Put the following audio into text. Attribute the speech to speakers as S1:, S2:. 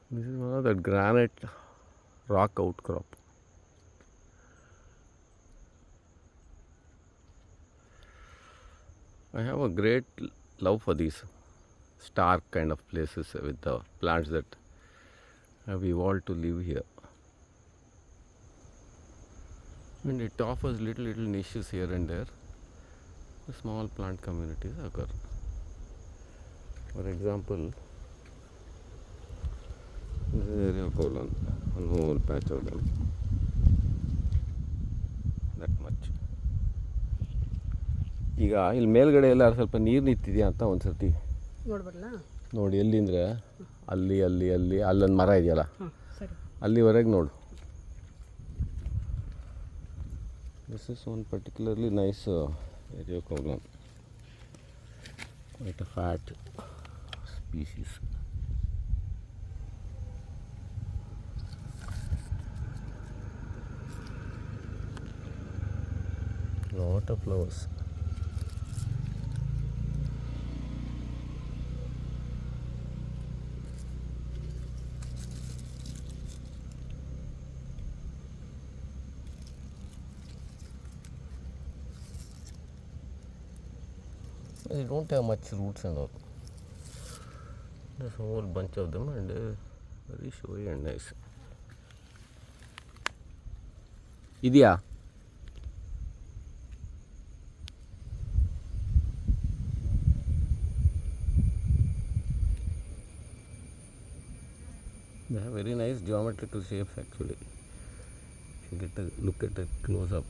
S1: This is one of that granite rock outcrop. I have a great love for these stark kind of places with the plants that have evolved to live here. And it offers little niches here and there. Small plant communities occur. For example, this is area colon, one whole patch of them. That much. ಈಗ ಇಲ್ಲಿ ಮೇಲ್ಗಡೆ ಎಲ್ಲ ಸ್ವಲ್ಪ ನೀರು ನಿಂತಿದೆಯಾ ಅಂತ ಒಂದು ಸರ್ತಿ
S2: ನೋಡ್ಬರಲ್ಲ
S1: ನೋಡಿ. ಎಲ್ಲಿಂದರೆ ಅಲ್ಲಿ ಅಲ್ಲಿ ಅಲ್ಲಿ ಅಲ್ಲೊಂದು ಮರ ಇದೆಯಲ್ಲ, ಅಲ್ಲಿವರೆಗೆ ನೋಡು. This is one particularly nice area colon, quite a fat species. Lot of flowers. They don't have much roots and all. There's a whole bunch of them and very showy and nice. ಇದೆಯಾ? They have very nice geometrical shapes actually. If you get a look at it close up.